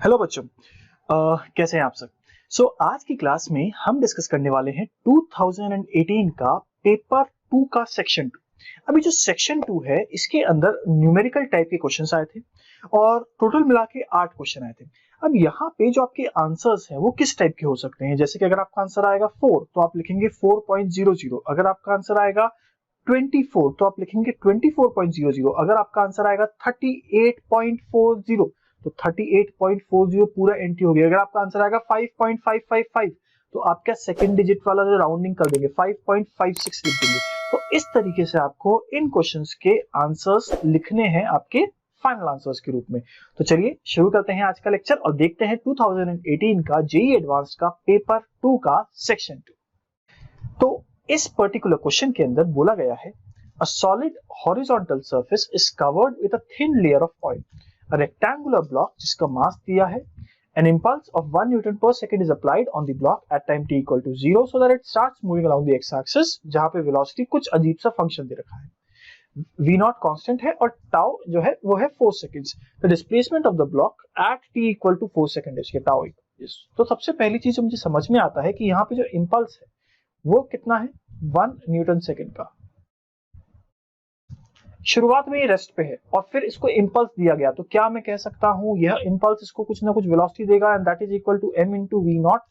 Hello बच्चों, कैसे हैं आप सब। आज की क्लास में हम डिस्कस करने वाले हैं 2018 का पेपर 2 का सेक्शन 2। अभी जो सेक्शन 2 है इसके अंदर न्यूमेरिकल टाइप के क्वेश्चंस आए थे और टोटल मिला के 8 क्वेश्चन आए थे। अब यहाँ पे जो आपके आंसर्स हैं वो किस टाइप के हो सकते हैं, जैसे कि अगर आपका आंसर आएगा 4 तो आप लिखेंगे 4.00, अगर आपका आंसर आएगा 24 तो आप लिखेंगे 24.00, अगर आपका आंसर आएगा 38.40 तो 38.40 पूरा एंट्री हो गया। अगर आपका आंसर आएगा 5.555 तो आप क्या सेकंड डिजिट वाला जो राउंडिंग कर देंगे 5.56 लिख देंगे। तो इस तरीके से आपको इन क्वेश्चंस के आंसर्स लिखने हैं आपके फाइनल आंसर्स के रूप में। तो चलिए शुरू करते हैं आज का लेक्चर और देखते हैं 2018 का जेईई एडवांस्ड का पेपर 2 का सेक्शन 2। तो इस पर्टिकुलर क्वेश्चन के अंदर बोला गया है a solid horizontal surface is covered with a thin layer of oil, a rectangular block जिसका मास दिया है, an impulse of 1 Newton per second is applied on the block at time t equal to 0 so that it starts moving along the x-axis, जहां पे velocity कुछ अजीब सा function दे रखा है। v naught कांस्टेंट है और tau जो है वो है 4 seconds। The displacement of the block at t equal to 4 second is tau is। तो सबसे पहली चीज मुझे समझ में आता है कि यहाँ पे जो impulse है वो कितना है 1 न्यूटन सेकेंड का। शुरुआत में ये रेस्ट पे है और फिर इसको इंपल्स दिया गया, तो क्या मैं कह सकता हूं यह इंपल्स इसको कुछ ना कुछ वेलोसिटी देगा and that is equal to m into we not.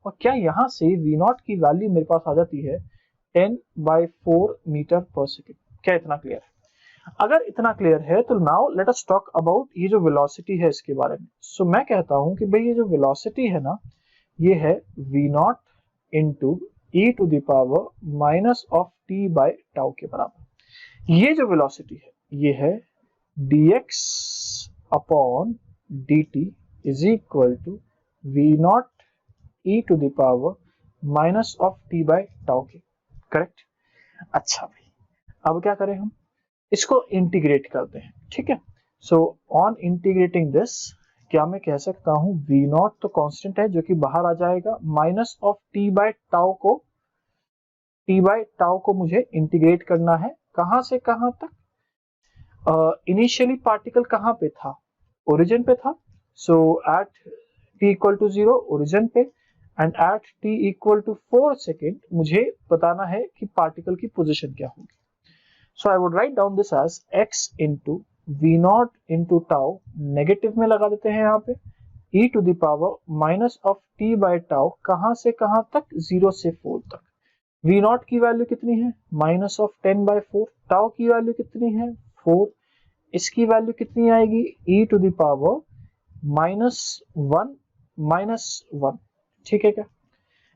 और क्या यहां से वी नॉट की वैल्यू मेरे पास आ जाती है 10/4 मीटर पर सेकेंड। क्या इतना क्लियर है? अगर इतना क्लियर है तो now let us talk about ये जो वेलोसिटी है इसके बारे में। सो मैं कहता हूं कि भाई ये जो वेलोसिटी है ना ये है V not into E to the power minus of T by tau के बराबर। ये जो वेलोसिटी है ये है dx upon dt is equal to V not E to the power minus of T by tau के। करेक्ट। अच्छा भाई अब क्या करें, हम इसको इंटीग्रेट करते हैं। ठीक है, सो ऑन इंटीग्रेटिंग दिस क्या मैं कह सकता हूं वी नॉट तो कांस्टेंट है जो कि बाहर आ जाएगा, minus of T by tau को मुझे इंटीग्रेट करना है कहां से कहां तक। इनिशियली पार्टिकल कहां पे था, ओरिजिन पे था। So at t equal to 0 origin पे and at t equal to 4 second मुझे बताना है कि पार्टिकल की पोजीशन क्या होगी। So I would write down this as x into we not into tau, negative में लगा देते हैं यहाँ पे e to the power minus of t by tau कहां से कहां तक 0 से 4 तक। वी नॉट की वैल्यू कितनी है माइनस ऑफ 10/4, टाउ की वैल्यू कितनी है 4, इसकी वैल्यू कितनी आएगी e टू द पावर -1। ठीक है क्या,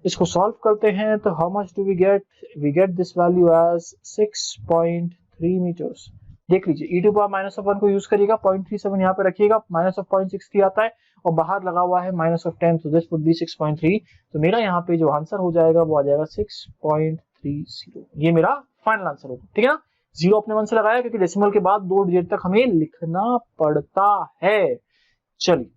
इसको सॉल्व करते हैं तो how much do we get this value as 6.3 meters. देख लीजिए e टू पावर -1 को यूज करिएगा, 0.37 यहाँ पे रखिएगा, माइनस ऑफ 0.63 आता है और बाहर लगा हुआ है माइनस ऑफ 10, तो दिस वुड बी 6.3। तो मेरा यहाँ पे जो आंसर हो जाएगा वो आ जाएगा 6.30। ये मेरा फाइनल आंसर होगा। ठीक है ना, 0 अपने मन से लगाया क्योंकि डेसिमल के बाद 2 डिजिट तक हमें लिखना पड़ता है। चलिए,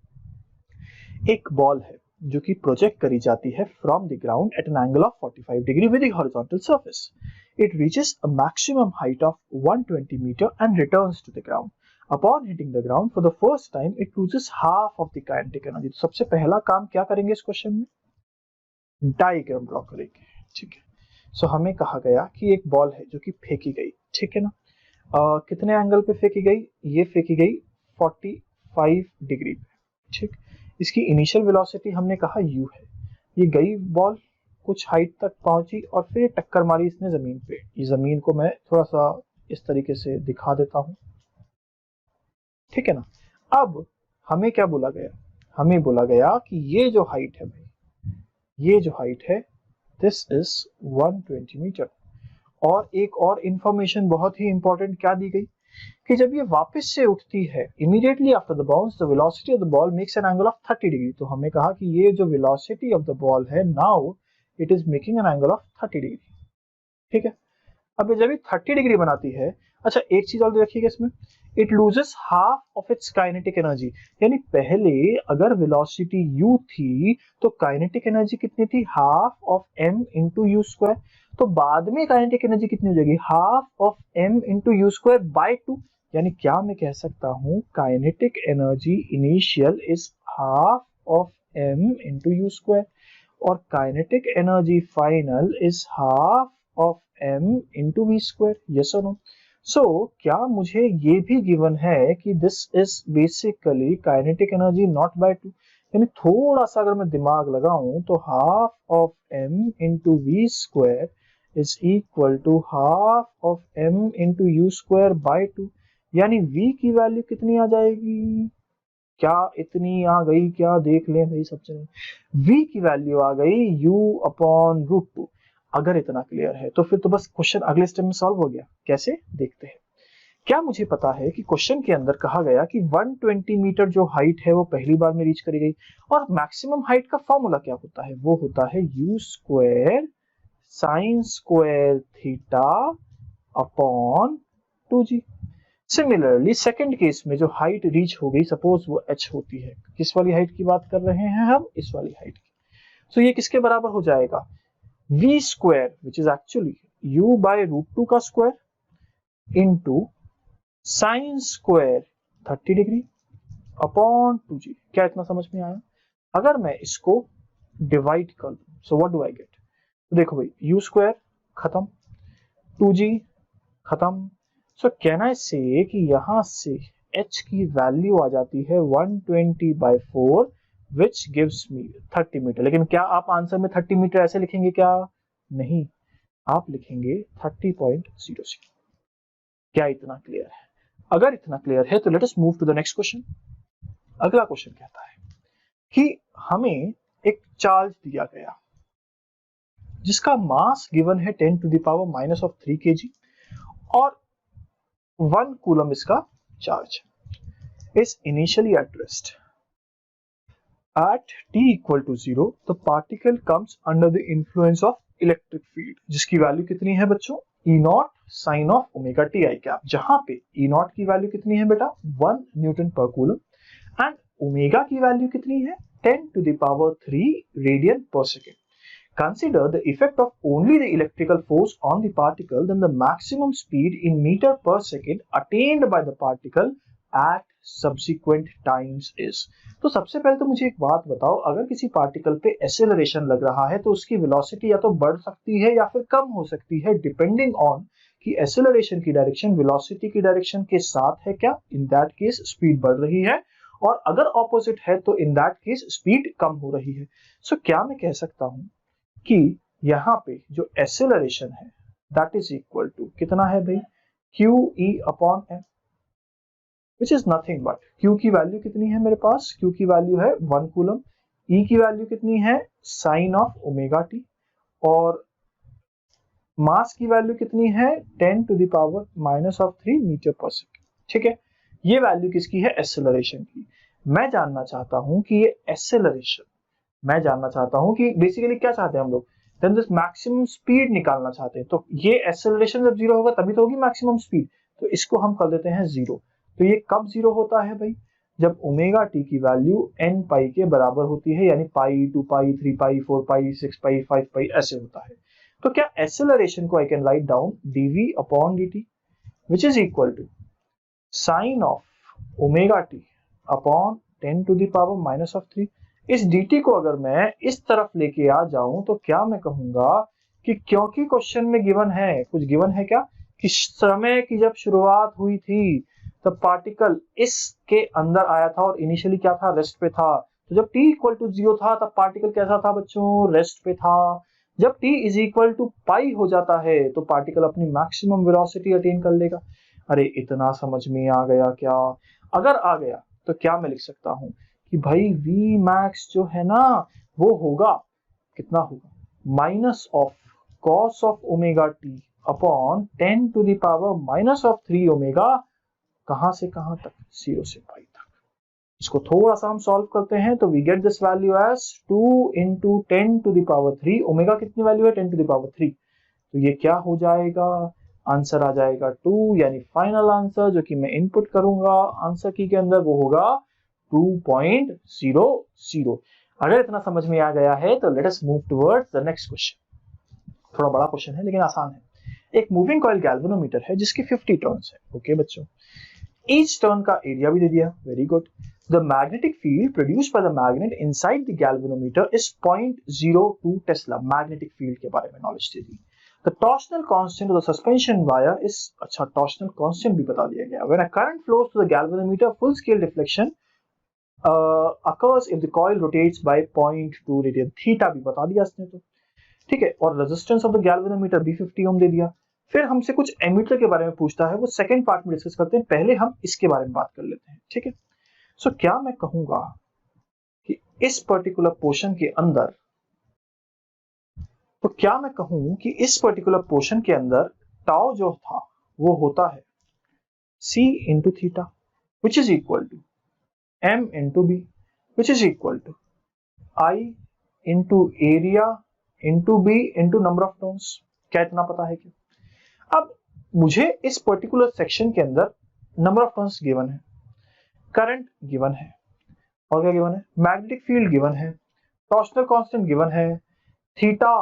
एक बॉल है जो कि प्रोजेक्ट करी जाती है from the ground eight an angle of 45 degree with the horizontal surface. It reaches a maximum height of 120 meter and returns to the ground. Upon hitting the ground for the first time, it loses half of the kinetic energy. तो सबसे पहला काम क्या करेंगे इस question में, diagram draw करेंगे। ठीक है, सो हमें कहा गया कि एक बॉल है जो कि फेंकी गई। ठीक है ना, कितने एंगल पे फेंकी गई, ये फेंकी गई 45 डिग्री पे। ठीक, इसकी इनिशियल वेलोसिटी हमने कहा u है, ये गई बॉल कुछ हाइट तक पहुंची और फिर टक्कर मारी इसने जमीन पे। ये जमीन को मैं थोड़ा सा इस तरीके से दिखा देता हूं। ठीक है ना, अब हमें क्या बोला गया, हमें बोला गया कि ये जो हाइट है भाई, ये जो हाइट है दिस इज 120 मीटर। और एक और इंफॉर्मेशन बहुत ही इंपॉर्टेंट क्या दी गई कि जब ये वापस से उठती है immediately after the bounce the velocity of the ball makes an angle of 30 degree. तो हमें कहा कि ये जो वेलोसिटी ऑफ द बॉल है now it is making an angle of 30 degree. ठीक है, अब जब ये 30 डिग्री बनाती है, अच्छा एक चीज और रखिएगा इसमें, it loses half of its kinetic energy. यानी पहले अगर वेलोसिटी u थी तो काइनेटिक एनर्जी कितनी थी, half of m into you square. तो बाद में काइनेटिक एनर्जी कितनी हो जाएगी, half of m into you square by 2। यानी क्या मैं कह सकता हूं kinetic energy initial is half of m into you square और kinetic energy final is half of m into we square. Yes और नो? सो क्या मुझे ये भी गिवन है कि this is basically kinetic energy not bye 2, यानी थोड़ा सा अगर मैं दिमाग लगाऊं तो half of m into we square is equal to half of m into you square by 2, यानी v की वैल्यू कितनी आ जाएगी? क्या इतनी आ गई क्या? देख लें भाई सबसे v की वैल्यू आ गई u अपॉन रूट 2। अगर इतना क्लियर है तो फिर तो बस क्वेश्चन अगले स्टेप में सॉल्व हो गया। कैसे देखते हैं। क्या मुझे पता है कि क्वेश्चन के अंदर कहा गया कि 120 मीटर जो हाइट है वो पहली बार में रीच करी गई और मैक्सिमम हाइट का फॉर्मूला क्या होता है? वो होता है u square sine square theta upon 2g। Similarly second case में जो हाइट रीच हो गई, सपोज वो h होती है, किस वाली हाइट की बात कर रहे हैं हम? इस वाली हाइट की। तो ये किसके बराबर हो जाएगा? v square which is actually u by root 2 का square into sine square 30 degree upon 2g। क्या इतना समझ में आया? अगर मैं इसको डिवाइड कर दूं, सो व्हाट डू आई गेट? तो देखो भाई, u स्क्वायर खत्म, 2g खत्म, सो कैन आई से कि यहां से h की वैल्यू आ जाती है 120/4 विच गिव्स मी 30 मीटर। लेकिन क्या आप आंसर में 30 मीटर ऐसे लिखेंगे क्या? नहीं, आप लिखेंगे 30.00। क्या इतना क्लियर है? अगर इतना क्लियर है तो let us move to the next question. अगला क्वेश्चन कहता है कि हमें एक चार्ज दिया गया जिसका मास गिवन है 10⁻³ kg और 1 कूलम इसका charge is initially at rest. At t equal to 0, the particle comes under the influence of electric field, जिसकी वैल्यू कितनी है बच्चों? E0 sin of omega t I cap, जहां पे E0 की वैल्यू कितनी है बेटा? 1 न्यूटन पर कूलम एंड ओमेगा की वैल्यू कितनी है? 10⁻³ रेडियन पर second. Consider the effect of only the electrical force on the particle, then the maximum speed in meter per second attained by the particle at subsequent times is। तो सबसे पहले तो मुझे एक बात बताओ, अगर किसी पार्टिकल पे एक्सेलरेशन लग रहा है तो उसकी वेलोसिटी या तो बढ़ सकती है या फिर कम हो सकती है, डिपेंडिंग ऑन कि एक्सेलरेशन की डायरेक्शन वेलोसिटी की डायरेक्शन के साथ है क्या। इन दैट केस स्पीड बढ़ रही है, और अगर ऑपोजिट है तो इन दैट केस स्पीड कम हो रही है। सो क्या मैं कह सकता हूं कि यहाँ पे जो एक्सेलरेशन है दैट इज इक्वल टू कितना है भाई? QE upon m, which is nothing but Q की वैल्यू कितनी है मेरे पास? Q की वैल्यू है 1 कूलम, E की वैल्यू कितनी है? साइन ऑफ ओमेगा टी, और मास की वैल्यू कितनी है? 10⁻³ मीटर पर सेकेंड। ठीक है, ये वैल्यू किसकी है? एक्सेलरेशन की। मैं जानना चाहता हूं कि ये एक्सेलरेशन, मैं जानना चाहता हूं कि बेसिकली क्या चाहते हैं हम लोग? देन दिस मैक्सिमम स्पीड निकालना चाहते हैं। तो ये एक्सेलरेशन जब 0 होगा तभी तो होगी मैक्सिमम स्पीड, तो इसको हम कर देते हैं 0। तो ये कब 0 होता है भाई? जब ओमेगा टी की वैल्यू n पाई के बराबर होती है, यानी पाई, 2 पाई, 3 पाई, 4 पाई, 6 पाई, 5 पाई ऐसे होता है। तो क्या एक्सेलरेशन को I can write down dv upon dt which is equal to sine of omega T upon 10⁻³ इस dt को अगर मैं इस तरफ लेके आ जाऊं तो क्या मैं कहूंगा कि क्योंकि क्वेश्चन में गिवन है, कुछ गिवन है क्या, कि समय की जब शुरुआत हुई थी तब पार्टिकल इसके अंदर आया था और इनिशियली क्या था? रेस्ट पे था। तो जब t इक्वल टू 0 था तब पार्टिकल कैसा था बच्चों? रेस्ट पे था। जब t इज इक्वल टू पाई हो जाता है तो पार्टिकल अपनी मैक्सिमम वेलोसिटी अटेन कर लेगा। अरे इतना समझ में आ गया क्या? अगर आ गया तो क्या मैं लिख सकता हूं कि भाई v मैक्स जो है ना वो होगा, कितना होगा? Minus of cos of omega T upon 10⁻³ omega, कहां से कहां तक? 0 से पाई तक। इसको थोड़ा सा हम सॉल्व करते हैं तो we get this value as 2 × 10⁻³ ओमेगा कितनी वैल्यू है? 10⁻³। तो ये क्या हो जाएगा? आंसर आ जाएगा 2, यानी फाइनल आंसर जो कि मैं इनपुट करूंगा आंसर की के अंदर वो होगा 2.00। अगर इतना समझ में आ गया है तो let us move towards the next question. थोड़ा बड़ा क्वेश्चन है लेकिन आसान है। एक मूविंग कॉइल गैल्वेनोमीटर है जिसकी 50 टर्न्स है। ओके बच्चों, ईच टर्न का एरिया भी दे दिया, very good. The magnetic field produced by the magnet inside the galvanometer is 0.02 tesla, magnetic field के बारे में नॉलेज दे दी। The torsional constant of the suspension wire is, अच्छा टॉर्शनल कांस्टेंट भी बता दिया गया। When a current flows to the galvanometer full scale deflection occurs if the coil rotates by 0.2 radian, theta भी बता दिया इसने तो, ठीक है। और रेजिस्टेंस ऑफ द गैल्वेनोमीटर भी 50 ओम दे दिया। फिर हमसे कुछ एमीटर के बारे में पूछता है, वो सेकंड पार्ट में डिस्कस करते हैं, पहले हम इसके बारे में बात कर लेते हैं, ठीक है। सो क्या मैं कहूंगा कि इस पर्टिकुलर पोर्शन के अंदर, तो क्या मैं कहूं कि इस पर्टिकुलर पोर्शन के अंदर टाउ जो था वो होता है c into theta which is equal to m into B which is equal to I into area into B into number of turns. क्या इतना पता है क्या? अब मुझे इस पर्टिकुलर सेक्शन के अंदर नंबर ऑफ टर्न्स गिवन है, करंट गिवन है, और क्या गिवन है, मैग्नेटिक फील्ड गिवन है, टॉर्शनल कांस्टेंट गिवन है, थीटा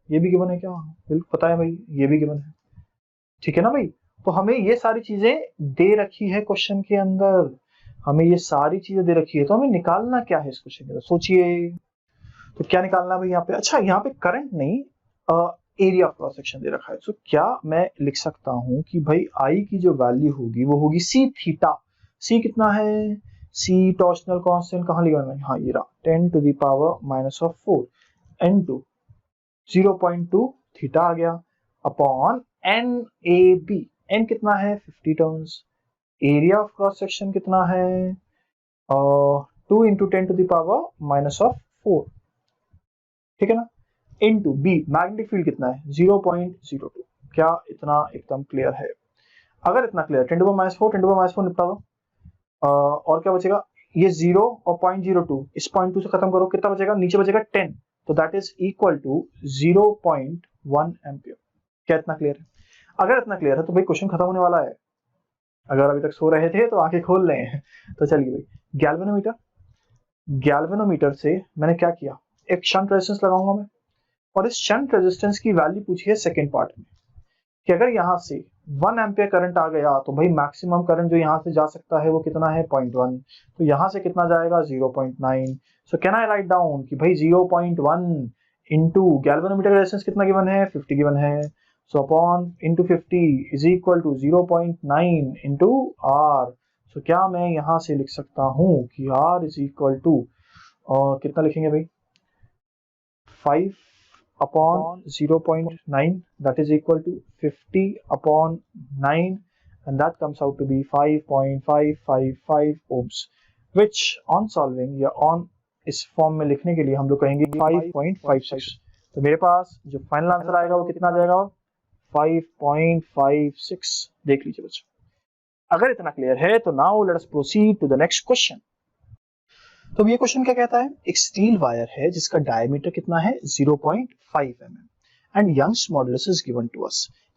ये भी गिवन है, क्या बिल्कुल पता है भाई, ये भी गिवन है, ठीक है ना भाई। तो हमें ये सारी चीजें दे रखी है क्वेश्चन के अंदर, हमें ये सारी चीजें दे रखी है, तो हमें निकालना क्या है इस क्वेश्चन के अंदर, सोचिए। तो क्या निकालना है भाई यहाँ पे, अच्छा यहाँ पे करंट नहीं, एरिया ऑफ क्रॉस सेक्शन दे रखा है। तो क्या मैं लिख सकता हूं कि भाई आई की जो वैल्यू होगी वो होगी सी थीटा। सी कितना है, सी टॉर्शनल कांस्टेंट कहाँ लिखा है, हाँ ये रहा, 10 to the power minus of 4 into 0.2 theta आ गया upon n a b, n कितना है 50 turns, area of cross section कितना है 2 into 10 to the power minus of 4, ठीक है ना, इनटू बी मैग्नेटिक फील्ड कितना है 0.02। क्या इतना एकदम क्लियर है? अगर इतना clear, 10 to power minus 4, 10 to power minus 4 निपटा दो, और क्या बचेगा, ये 0 और 0.02, इस 0.2 से खत्म करो, कितना बचेगा, नीचे बचेगा 10, तो that is equal to 0.1 ampere. क्या इतना क्लियर है? अगर इतना क्लियर है तो भाई क्वेश्चन खत्म होने वाला है। अगर अभी तक सो रहे थे तो आंखें खोल लें। तो चलिए भाई, गैल्वेनोमीटर, गैल्वेनोमीटर से मैंने क्या किया, एक शंट रेजिस्टेंस लगाऊंगा मैं, और इस शंट रेजिस्टेंस की वैल्यू पूछी है सेकंड पार्ट में, कि अगर यहां से 1 एम्पियर करंट आ गया तो भाई मैक्सिमम करंट जो यहां से जा सकता है वो कितना है 0.1, तो यहां से कितना जाएगा 0.9। So can I write down कि भाई 0.1 इंटू गैल्वेनोमीटर का रेजिस्टेंस कितना गिवन है 50 गिवन है, so upon into 50 is equal to 0.9 into R. So क्या मैं यहां से लिख सकता हूं कि आर इज इक्वल टू कितना लिखेंगे भाई 5 upon 0.9, that is equal to 50 upon 9, and that comes out to be 5.555 ohms, which on solving या on इस फॉर्म में लिखने के लिए हम लोग कहेंगे 5.56। तो मेरे पास जो फाइनल आंसर आएगा वो कितना आ जाएगा 5.56। देख लीजिए बच्चों, अगर इतना क्लियर है तो now let us proceed to the next question. तो ये क्वेश्चन क्या कहता है, एक स्टील वायर है जिसका डायमीटर कितना है 0.5 mm and Young's modulus is given to us,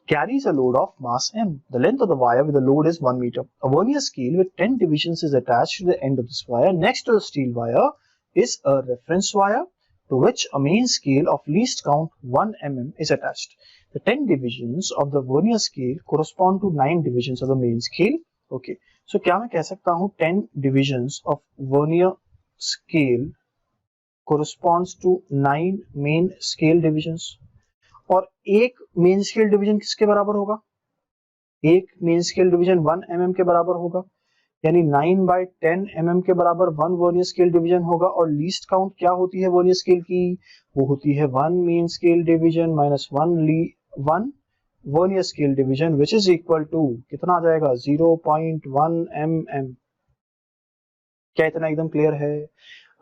carries a load of mass m. The length of the wire with the load is 1 meter. A vernier scale with 10 divisions is attached to the end of this wire. Next to the steel wire is a reference wire to which a main scale of least count 1 mm is attached. The 10 divisions of the vernier scale correspond to 9 divisions of the main scale. Okay, so क्या मैं कह सकता हूँ 10 divisions of vernier scale corresponds to 9 main scale divisions, और एक main scale division किसके बराबर होगा, एक मेन स्केल डिवीजन 1 mm के बराबर होगा, यानी 9/10 mm के बराबर 1 वर्नियर स्केल डिवीजन होगा। और लीस्ट काउंट क्या होती है वर्नियर स्केल की, वो होती है 1 main scale division minus 1 vernier scale division which is equal to कितना आ जाएगा 0.1 mm। क्या इतना एकदम क्लियर है?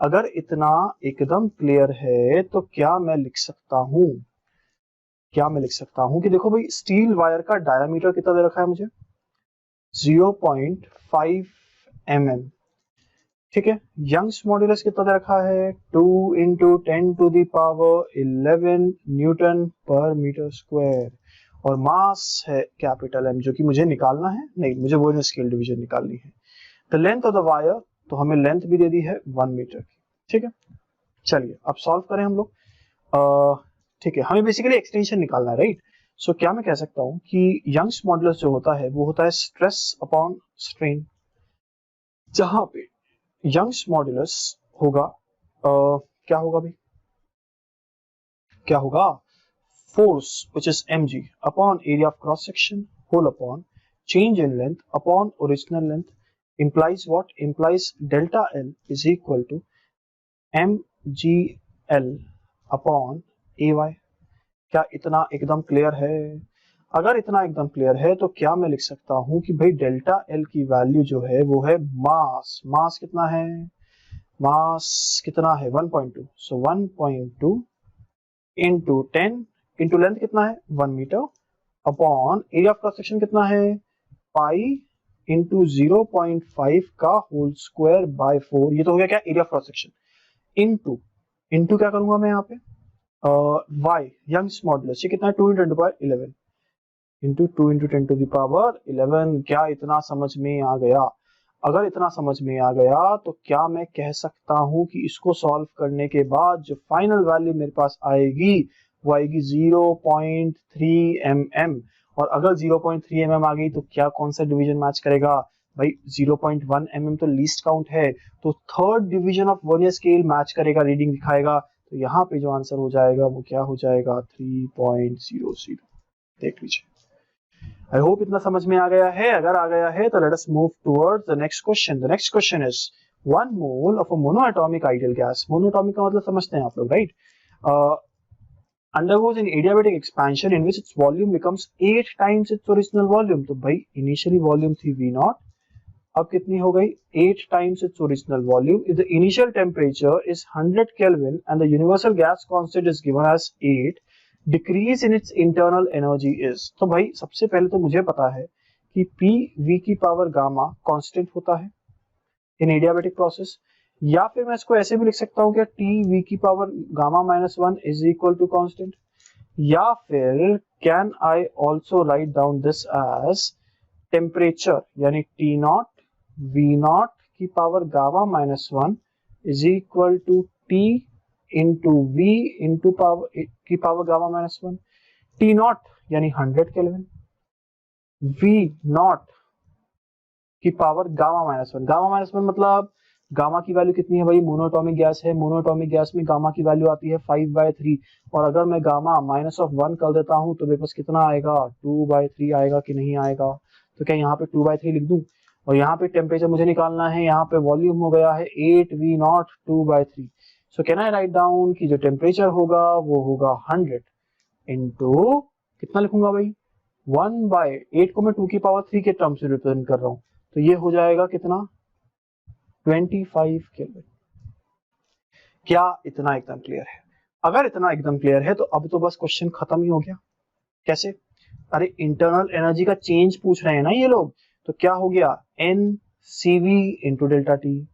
अगर इतना एकदम क्लियर है तो क्या मैं लिख सकता हूं, क्या मैं लिख सकता हूं कि देखो भाई स्टील वायर का डायमीटर कितना दे रखा है मुझे 0.5 mm, ठीक है। यंग्स मॉड्यूलस कितना दे रखा है 2 into 10 to the power 11 newton पर मीटर स्क्वायर, और मास है कैपिटल M जो कि मुझे निकालना है, नहीं मुझे वर्नियर स्केल डिवीजन निकालनी है। The length of the wire, तो हमें लेंथ भी दे दी है 1 मीटर की, ठीक है। चलिए अब सॉल्व करें हम लोग, ठीक है, हमें बेसिकली एक्सटेंशन निकालना है, राइट। सो क्या मैं कह सकता हूं कि यंग्स मॉडुलस जो होता है वो होता है स्ट्रेस अपॉन स्ट्रेन, जहां पे यंग्स मॉड्यूलस होगा क्या होगा भाई, क्या होगा, force which is mg upon area of cross section whole upon change in length upon original length implies what, implies delta L is equal to mgl upon ay। क्या इतना एकदम क्लियर है? अगर इतना एकदम क्लियर है तो क्या मैं लिख सकता हूं कि भाई डेल्टा एल की वैल्यू जो है वो है मास, मास कितना है, मास कितना है 1.2, सो 1.2 इंटू 10 इंटू लेंथ कितना है 1 meter upon area of cross section कितना है पाई इंटू 0.5 का होल स्क्वायर बाय 4, ये तो हो गया क्या area of cross section, into into क्या करूंगा मैं यहाँ पे वाई यंग्स मॉडुलस, ये कितना है 2 into 10 power 11 into 2 into 10 to the power 11। क्या इतना समझ में आ गया? अगर इतना समझ में आ गया तो क्या मैं कह सकता हूं कि इसको सॉल्व करने के बाद जो फाइनल वैल्यू मेरे पास आएगी वो आएगी 0.3 mm, और अगर 0.3 mm आ गई तो क्या कौन सा डिवीजन मैच करेगा भाई, 0.1 mm तो लीस्ट काउंट है, तो third division of vernier scale match करेगा, रीडिंग दिखाएगा, तो यहाँ पे जो आंसर हो जाएगा वो क्या हो जाएगा 3.00। देख लीजिए, आई होप इतना समझ में आ गया है। अगर आ गया है तो let us move towards the next question. The next question is 1 mole of a monoatomic ideal gas, monoatomic का मतलब समझते हैं आप लोग, right, undergoes an adiabatic expansion in which its volume becomes 8 times its original volume। तो भाई initially volume थी V0, अब कितनी हो गई 8 times its original volume। If the initial temperature is 100 Kelvin and the universal gas constant is given as 8, decrease in its internal energy is। तो भाई सबसे पहले तो मुझे पता है कि P V की पावर गामा कांस्टेंट होता है इन एडियाबेटिक प्रोसेस, या फिर मैं इसको ऐसे भी लिख सकता हूँ कि T V की power gamma -1 is equal to constant, या फिर can I also write down this as temperature, यानी T0 V0 की power gamma -1 is equal to T into V into power की पावर गामा -1, T0 यानी 100 kelvin, V0 की power gamma -1, gamma -1 मतलब gamma की value कितनी है भाई, मोनोएटॉमिक गैस है, मोनोएटॉमिक गैस में गामा की वैल्यू आती है 5/3, और अगर मैं गामा -1 कर देता हूं तो मेरे पास कितना आएगा 2/3 आएगा कि नहीं आएगा, तो क्या यहाँ पे 2/3 लिख दूं, और यहाँ पे टेम्परेचर मुझे निकालना है, यहाँ पे वॉल्यूम हो गया है 8V0 2/3, so can I write down कि जो टेम्परेचर होगा वो होगा 100 इंटू कितना लिखूंगा भाई 1/8 को मैं 2 की पावर 3 के टर्म से रिप्रेजेंट कर रहा हूं, तो ये हो जाएगा कितना 25 केल्विन। क्या इतना एकदम क्लियर है? अगर इतना एकदम क्लियर है तो अब तो बस क्वेश्चन खत्म ही हो गया। कैसे? अरे इंटरनल एनर्जी का चेंज पूछ रहे हैं ना ये लोग, तो क्या हो गया N CV into delta T,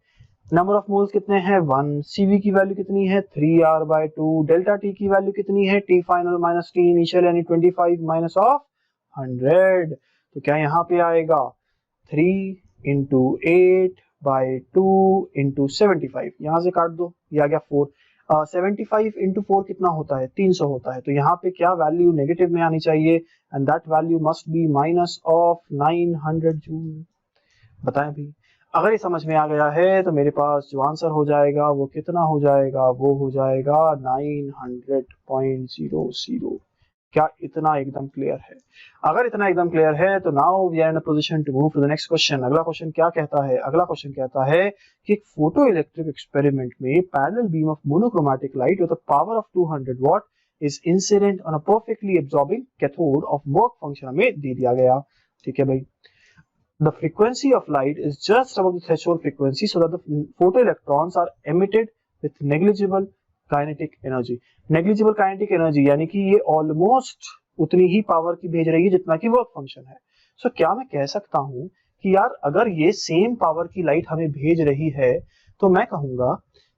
number of moles कितने हैं 1, CV की वैल्यू कितनी है 3R/2, डेल्टा टी की वैल्यू कितनी है T final minus T initial यानी 25 माइनस ऑफ 100, तो क्या यहाँ पे आएगा 3 इंटू 8/2 इंटू 75, यहाँ से काट दो, ये आ गया 4, 75 इंटू 4 कितना होता है 300 होता है, तो यहाँ पे क्या वैल्यू नेगेटिव में आनी चाहिए, and that value must be minus of 900 joule. बताएं भी, अगर ये समझ में आ गया है तो मेरे पास जो आंसर हो जाएगा वो कितना हो जाएगा, वो हो जाएगा 900.00। क्या इतना एकदम क्लियर है? अगर इतना एकदम क्लियर है तो now we are in a position to move to the next question. अगला क्वेश्चन क्या कहता है? अगला क्वेश्चन कहता है कि एक फोटो इलेक्ट्रिक एक्सपेरिमेंट में parallel beam of monochromatic light with a power of 200 watt is incident on a perfectly absorbing cathode of work function हमें दे दिया गया। ठीक है भाई, the frequency of light is just above the threshold frequency so that the photoelectrons are emitted with negligible kinetic energy। negligible kinetic energy यानी कि ये ऑलमोस्ट उतनी ही पावर की भेज रही है जितना कि वर्क फंक्शन है। सो क्या मैं कह सकता हूं कि यार अगर ये सेम पावर की लाइट हमें भेज रही है तो मैं कहूंगा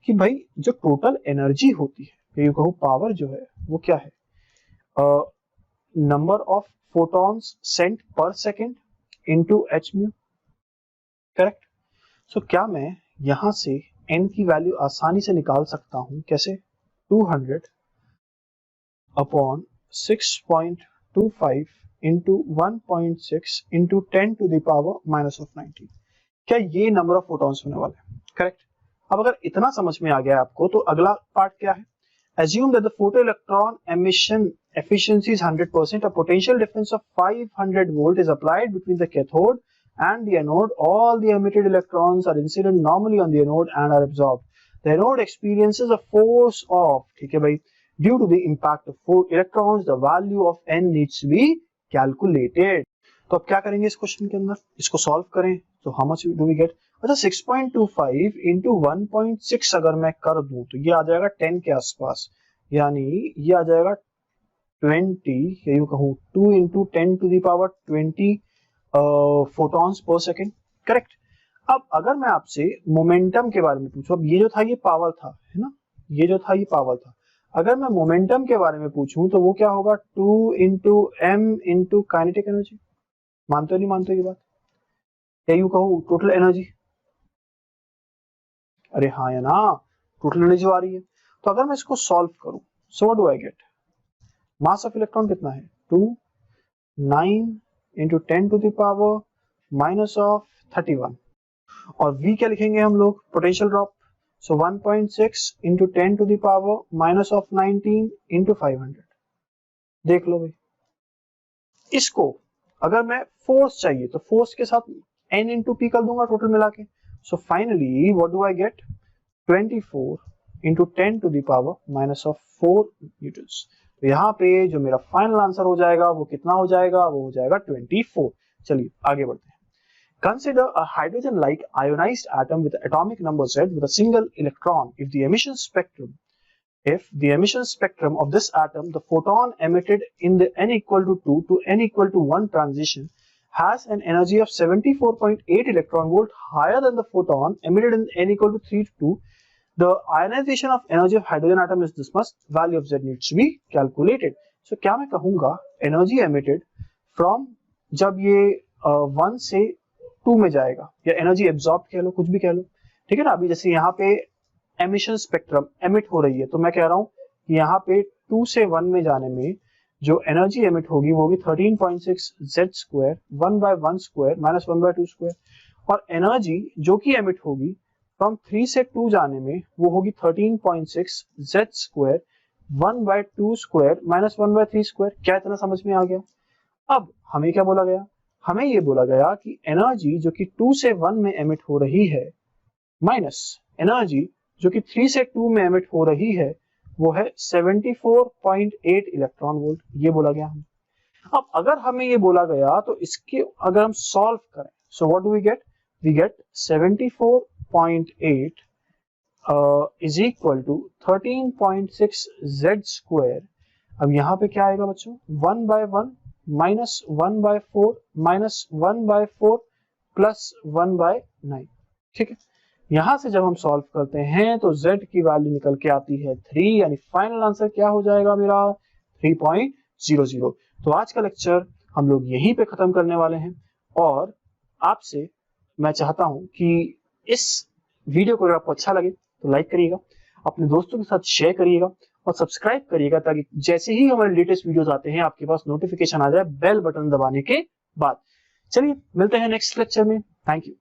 कि भाई जो टोटल एनर्जी होती है, ये कहो पावर जो है वो क्या है, number of photons sent per second into h mu, correct. So क्या मैं यहां से n की वैल्यू आसानी से निकाल सकता हूं, कैसे 200 upon 6.25 into 1.6 into 10 to the power -19। क्या ये नंबर ऑफ फोटॉन्स होने वाले हैं, करेक्ट। अब अगर इतना समझ में आ गया आपको तो अगला पार्ट क्या है, assume that the photoelectron emission efficiency is 100%, a potential difference of 500 volt is applied between the cathode and the anode. All the emitted electrons are incident normally on the anode and are absorbed. The anode experiences a force of, ठीक है भाई, due to the impact of 4 electrons, the value of n needs to be calculated. तो अब क्या करेंगे इस question के अंदर, इसको सॉल्व करें तो how much do we get. अच्छा 6.25 into 1.6 अगर मैं कर दूं तो ये आ जाएगा 10 के आसपास, यानी ये आ जाएगा 20 या यूं कहूं 2 into 10 to the power 20 photons per second, correct. अब अगर मैं आपसे मोमेंटम के बारे में पूछूं, अब ये जो था ये पावर था, है ना, ये जो था ये पावर था, अगर मैं मोमेंटम के बारे में पूछूं तो वो क्या होगा 2 into m into kinetic energy. मानते हो नहीं मानते हो ये बात, या यूं कहूं टोटल एनर्जी, अरे हाँ या ना, टोटल एनर्जी आ रही है। तो अगर मैं इसको सॉल्व करूं, सो what do I get, mass of electron कितना है 2 9 into 10 to the power minus of 31, और V क्या लिखेंगे हम लोग, potential drop, so 1.6 into 10 to the power minus of 19 into 500। देख लो भाई, इसको अगर मैं फोर्स चाहिए तो फोर्स के साथ n into p कर दूंगा टोटल मिला के, so finally what do I get 24 into 10 to the power minus of 4 Newton's. तो यहाँ पे जो मेरा फाइनल आंसर हो जाएगा वो कितना हो जाएगा, वो हो जाएगा 24। चलिए आगे बढ़ते हैं। Consider a hydrogen-like ionized atom with atomic number Z with a single electron. If the emission spectrum of this atom, the photon emitted in the n equal to 2 to n equal to 1 transition has an energy of 74.8 electron volt higher than the photon emitted in n equal to 3 to 2. The ionization of energy of hydrogen atom is this much. Value of Z needs to be calculated. So क्या मैं कहूंगा energy emitted from जब ये 1 से 2 में जाएगा, या energy absorbed कह लो, कुछ भी कह लो, ठीक है ना। अभी जैसे यहाँ पे emission spectrum emit हो रही है, तो मैं कह रहा हूँ कि यहाँ पे 2 से 1 में जाने में जो energy emit होगी वो होगी 13.6 Z square 1 by 1 square minus 1 by 2 square, और energy जो कि emit होगी फ्रॉम 3 से 2 जाने में वो होगी 13.6 Z square 1 by 2 square minus 1 by 3 square। क्या इतना समझ में आ गया। अब हमें क्या बोला गया, हमें ये बोला गया कि एनर्जी जो कि 2 से 1 में एमिट हो रही है माइनस एनर्जी जो कि 3 से 2 में एमिट हो रही है वो है 74.8 इलेक्ट्रॉन वोल्ट, ये बोला गया हमें। अब अगर हमें ये बोला गया तो इसके अगर हम सॉल्व करें, so what do we get 74.8 is equal to 13.6 Z square। अब यहाँ पे क्या आएगा बच्चों, 1 by 1 minus 1 by 4 minus 1 by 4 plus 1 by 9, ठीक है। यहां से जब हम सॉल्व करते हैं तो Z की वैल्यू निकल के आती है 3, यानी फाइनल आंसर क्या हो जाएगा मेरा 3.00। तो आज का लेक्चर हम लोग यहीं पे खत्म करने वाले हैं, और आपसे मैं चाहता हूं कि इस वीडियो को अगर आपको अच्छा लगे तो लाइक करिएगा, अपने दोस्तों के साथ शेयर करिएगा और सब्सक्राइब करिएगा, ताकि जैसे ही हमारे लेटेस्ट वीडियोस आते हैं आपके पास नोटिफिकेशन आ जाए बेल बटन दबाने के बाद। चलिए मिलते हैं नेक्स्ट लेक्चर में, थैंक यू।